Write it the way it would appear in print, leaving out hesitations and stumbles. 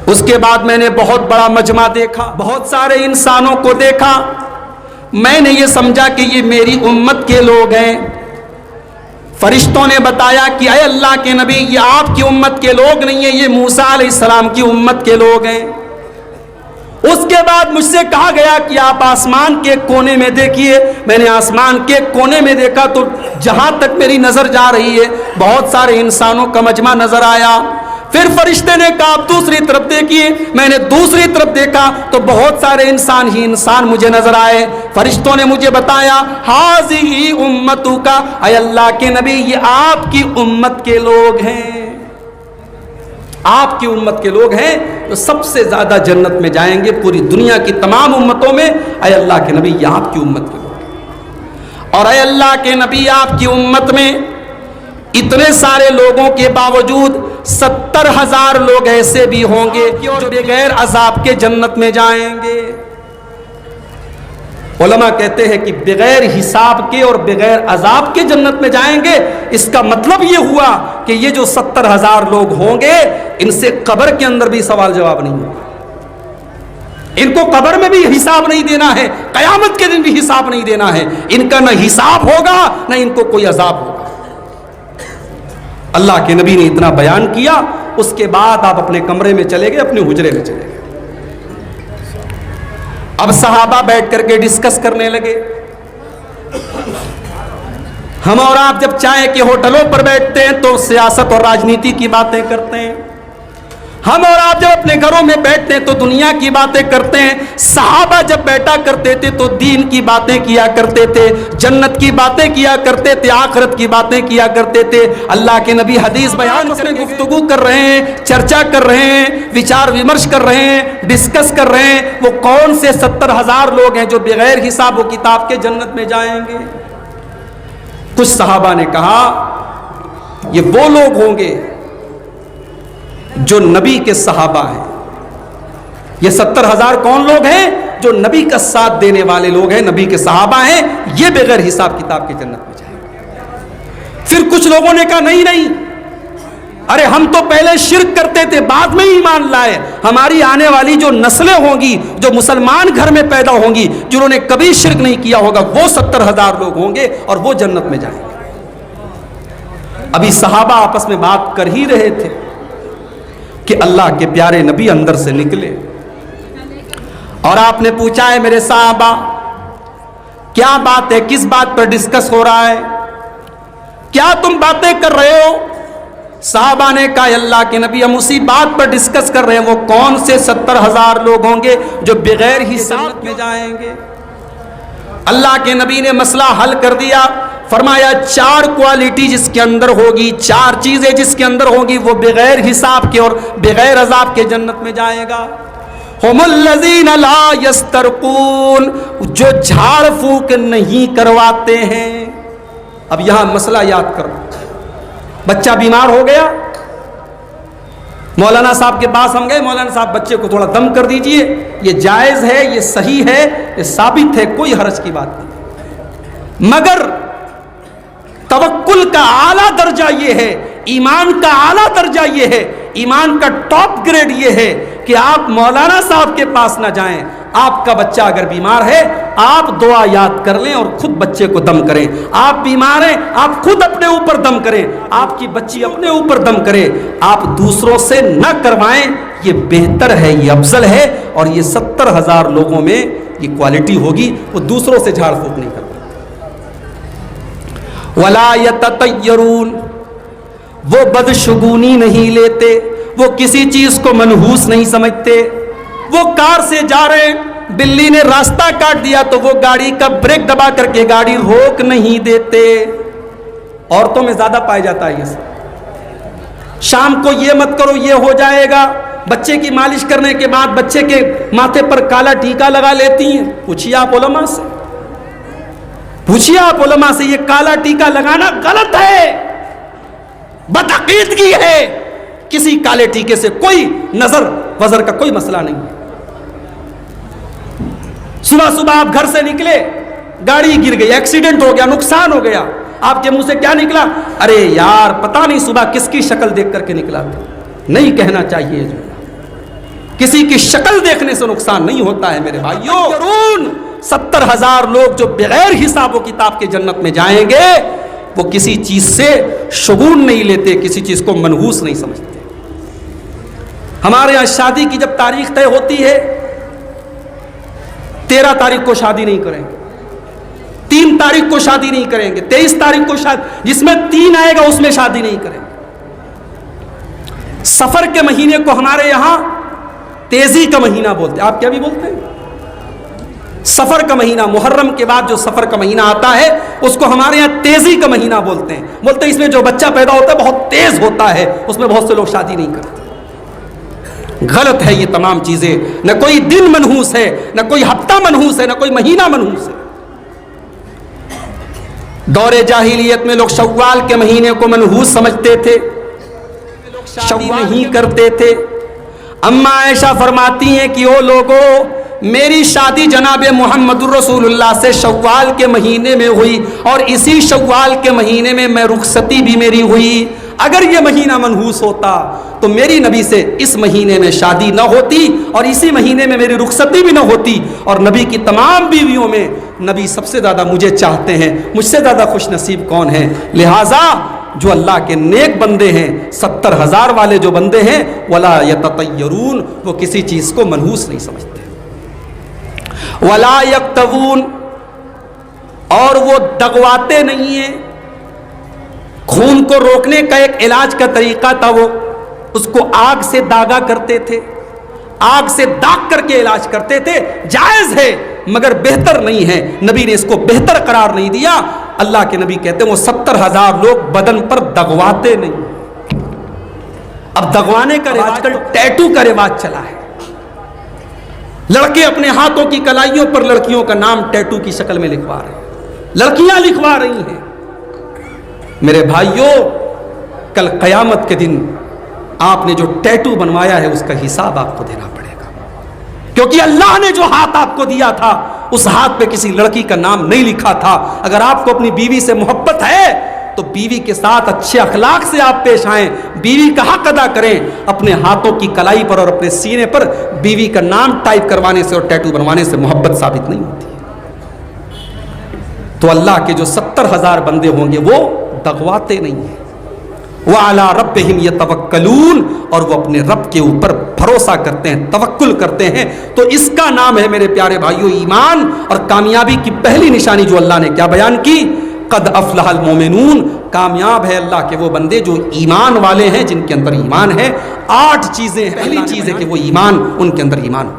اس کے بعد میں نے بہت بڑا مجمع دیکھا، بہت سارے انسانوں کو دیکھا، میں نے یہ سمجھا کہ یہ میری امت کے لوگ ہیں۔ فرشتوں نے بتایا کہ اے اللہ کے نبی، یہ آپ کی امت کے لوگ نہیں ہیں، یہ موسیٰ علیہ السلام کی امت کے لوگ ہیں۔ اس کے بعد مجھ سے کہا گیا کہ آپ آسمان کے کونے میں دیکھیے۔ میں نے آسمان کے کونے میں دیکھا تو جہاں تک میری نظر جا رہی ہے بہت سارے انسانوں کا مجمع نظر آیا۔ پھر فرشتے نے کہا آپ دوسری طرف دیکھیے۔ میں نے دوسری طرف دیکھا تو بہت سارے انسان ہی انسان مجھے نظر آئے۔ فرشتوں نے مجھے بتایا ہاذی امتو کا، اے اللہ کے نبی یہ آپ کی امت کے لوگ ہیں، آپ کی امت کے لوگ ہیں تو سب سے زیادہ جنت میں جائیں گے پوری دنیا کی تمام امتوں میں۔ اے اللہ کے نبی یہ آپ کی امت کے لوگ ہیں، اور اے اللہ کے نبی آپ کی امت میں اتنے سارے لوگوں کے باوجود 70,000 لوگ ایسے بھی ہوں گے جو بغیر عذاب کے جنت میں جائیں گے۔ علماء کہتے ہیں کہ بغیر حساب کے اور بغیر عذاب کے جنت میں جائیں گے، اس کا مطلب یہ ہوا کہ یہ جو 70,000 لوگ ہوں گے ان سے قبر کے اندر بھی سوال جواب نہیں ہوگا، ان کو قبر میں بھی حساب نہیں دینا ہے، قیامت کے دن بھی حساب نہیں دینا ہے، ان کا نہ حساب ہوگا نہ ان کو کوئی عذاب ہوگا۔ اللہ کے نبی نے اتنا بیان کیا، اس کے بعد آپ اپنے کمرے میں چلے گئے، اپنے حجرے میں چلے گئے۔ اب صحابہ بیٹھ کر کے ڈسکس کرنے لگے۔ ہم اور آپ جب چائے کے ہوٹلوں پر بیٹھتے ہیں تو سیاست اور راجنیتی کی باتیں کرتے ہیں، ہم اور آپ جب اپنے گھروں میں بیٹھتے ہیں تو دنیا کی باتیں کرتے ہیں۔ صحابہ جب بیٹھا کرتے تھے تو دین کی باتیں کیا کرتے تھے، جنت کی باتیں کیا کرتے تھے، آخرت کی باتیں کیا کرتے تھے۔ اللہ کے نبی حدیث بیان کریں، گفتگو کر رہے ہیں، چرچا کر رہے ہیں، وچار ومرش کر رہے ہیں، ڈسکس کر رہے ہیں۔ وہ کون سے 70,000 لوگ ہیں جو بغیر حساب و کتاب کے جنت میں جائیں گے؟ کچھ صحابہ نے کہا یہ وہ لوگ ہوں گے جو نبی کے صحابہ ہیں۔ یہ 70,000 کون لوگ ہیں؟ جو نبی کا ساتھ دینے والے لوگ ہیں، نبی کے صحابہ ہیں، یہ بغیر حساب کتاب کے جنت میں جائیں گے۔ پھر کچھ لوگوں نے کہا نہیں، ارے ہم تو پہلے شرک کرتے تھے بعد میں ایمان لائے، ہماری آنے والی جو نسلیں ہوں گی، جو مسلمان گھر میں پیدا ہوں گی، جنہوں نے کبھی شرک نہیں کیا ہوگا، وہ 70,000 لوگ ہوں گے اور وہ جنت میں جائیں گے۔ ابھی صحابہ آپس میں بات کر ہی رہے تھے کہ اللہ کے پیارے نبی اندر سے نکلے اور آپ نے پوچھا ہے میرے صحابہ کیا بات ہے، کس بات پر ڈسکس ہو رہا ہے، کیا تم باتیں کر رہے ہو؟ صحابہ نے کہا اللہ کے نبی ہم اسی بات پر ڈسکس کر رہے ہیں، وہ کون سے 70,000 لوگ ہوں گے جو بغیر حساب میں جائیں گے۔ اللہ کے نبی نے مسئلہ حل کر دیا، فرمایا 4 کوالٹی جس کے اندر ہوگی، 4 چیزیں جس کے اندر ہوگی، وہ بغیر حساب کے اور بغیر عذاب کے جنت میں جائے گا۔ ہم الذین لا یسترقون، جو جھاڑ پھونک نہیں کرواتے ہیں۔ اب یہاں مسئلہ یاد کرو، بچہ بیمار ہو گیا، مولانا صاحب کے پاس ہم گئے، مولانا صاحب بچے کو تھوڑا دم کر دیجئے، یہ جائز ہے، یہ صحیح ہے، یہ ثابت ہے، کوئی حرج کی بات نہیں، مگر توکل کا اعلیٰ درجہ یہ ہے، ایمان کا اعلیٰ درجہ یہ ہے، ایمان کا ٹاپ گریڈ یہ ہے کہ آپ مولانا صاحب کے پاس نہ جائیں، آپ کا بچہ اگر بیمار ہے آپ دعا یاد کر لیں اور خود بچے کو دم کریں، آپ بیمار ہیں آپ خود اپنے اوپر دم کریں، آپ کی بچی اپنے اوپر دم کرے، آپ دوسروں سے نہ کروائیں، یہ بہتر ہے، یہ افضل ہے، اور یہ 70,000 لوگوں میں یہ کوالٹی ہوگی، وہ دوسروں سے جھاڑ پھونک نہیں کرتے۔ وَلَا يَتَطَيَّرُونَ، وہ بدشگونی نہیں لیتے، وہ کسی چیز کو منحوس نہیں سمجھتے۔ وہ کار سے جا رہے ہیں، بلی نے راستہ کاٹ دیا تو وہ گاڑی کا بریک دبا کر کے گاڑی روک نہیں دیتے۔ عورتوں میں زیادہ پایا جاتا ہے یہ سب، شام کو یہ مت کرو یہ ہو جائے گا، بچے کی مالش کرنے کے بعد بچے کے ماتھے پر کالا ٹیکا لگا لیتی ہیں۔ پوچھیے آپ علماء سے، پوچھیے آپ علماء سے، یہ کالا ٹیکا لگانا غلط ہے، بدعقیدگی ہے، کسی کالے ٹیکے سے کوئی نظر وزر کا کوئی مسئلہ نہیں۔ صبح صبح آپ گھر سے نکلے، گاڑی گر گئی، ایکسیڈنٹ ہو گیا، نقصان ہو گیا، آپ کے منہ سے کیا نکلا؟ ارے یار پتہ نہیں صبح کس کی شکل دیکھ کر کے نکلا تھا۔ نہیں کہنا چاہیے جو کسی کی شکل دیکھنے سے نقصان نہیں ہوتا ہے میرے بھائیوں. 70,000 لوگ جو بغیر حساب و کتاب کے جنت میں جائیں گے وہ کسی چیز سے شگون نہیں لیتے, کسی چیز کو منحوس نہیں سمجھتے. ہمارے یہاں شادی کی جب تاریخ طے ہوتی ہے 13 تاریخ کو شادی نہیں کریں گے, 3 تاریخ کو شادی نہیں کریں گے, 23 تاریخ کو شادی, جس میں 3 آئے گا اس میں شادی نہیں کریں گے. سفر کے مہینے کو ہمارے یہاں تیزی کا مہینہ بولتے ہیں. آپ کیا بھی بولتے ہیں؟ سفر کا مہینہ, محرم کے بعد جو سفر کا مہینہ آتا ہے اس کو ہمارے یہاں تیزی کا مہینہ بولتے ہیں. بولتے ہیں اس میں جو بچہ پیدا ہوتا ہے بہت تیز ہوتا ہے, اس میں بہت سے لوگ شادی نہیں کرتے. غلط ہے یہ تمام چیزیں. نہ کوئی دن منحوس ہے, نہ کوئی ہفتہ منحوس ہے, نہ کوئی مہینہ منحوس ہے. دور جاہلیت میں لوگ شوال کے مہینے کو منحوس سمجھتے تھے, شادی نہیں کرتے تھے. اما عائشہ فرماتی ہیں کہ او لوگو, میری شادی جناب محمد الرسول اللہ سے شوال کے مہینے میں ہوئی, اور اسی شوال کے مہینے میں رخصتی بھی میری ہوئی. اگر یہ مہینہ منحوس ہوتا تو میری نبی سے اس مہینے میں شادی نہ ہوتی اور اسی مہینے میں میری رخصتی بھی نہ ہوتی. اور نبی کی تمام بیویوں میں نبی سب سے زیادہ مجھے چاہتے ہیں, مجھ سے زیادہ خوش نصیب کون ہے؟ لہٰذا جو اللہ کے نیک بندے ہیں, 70,000 والے جو بندے ہیں, ولا یتطیرون, وہ کسی چیز کو منحوس نہیں سمجھتے. ولا یکتوون, اور وہ دغواتے نہیں ہیں. خون کو روکنے کا ایک علاج کا طریقہ تھا, وہ اس کو آگ سے داغا کرتے تھے, آگ سے داغ کر کے علاج کرتے تھے. جائز ہے مگر بہتر نہیں ہے. نبی نے اس کو بہتر قرار نہیں دیا. اللہ کے نبی کہتے ہیں وہ 70,000 لوگ بدن پر دغواتے نہیں. اب دغوانے کا آج کل ٹیٹو کا رواج چلا ہے. لڑکے اپنے ہاتھوں کی کلائیوں پر لڑکیوں کا نام ٹیٹو کی شکل میں لکھوا رہے ہیں, لڑکیاں لکھوا رہی ہیں. میرے بھائیوں, کل قیامت کے دن آپ نے جو ٹیٹو بنوایا ہے اس کا حساب آپ کو دینا پڑے گا, کیونکہ اللہ نے جو ہاتھ آپ کو دیا تھا اس ہاتھ پہ کسی لڑکی کا نام نہیں لکھا تھا. اگر آپ کو اپنی بیوی سے محبت ہے تو بیوی کے ساتھ اچھے اخلاق سے آپ پیش آئیں, بیوی کا حق ادا کریں. اپنے ہاتھوں کی کلائی پر اور اپنے سینے پر بیوی کا نام ٹائپ کروانے سے اور ٹیٹو بنوانے سے محبت ثابت نہیں ہوتی. تو اللہ کے جو 70,000 بندے ہوں گے وہ دغواتے نہیں ہیں. وَعَلَىٰ رَبِّهِمْ يَتَوَكَّلُونَ, اور وہ اپنے رب کے اوپر بھروسہ کرتے ہیں, توکل کرتے ہیں. تو اس کا نام ہے میرے پیارے بھائیوں ایمان. اور کامیابی کی پہلی نشانی جو اللہ نے کیا بیان کی, قد افلح المومنون, کامیاب ہے اللہ کے وہ بندے جو ایمان والے ہیں, جن کے اندر ایمان ہے. 8 چیزیں ہیں. پہلی چیز ہے کہ وہ ایمان, ان کے اندر ایمان.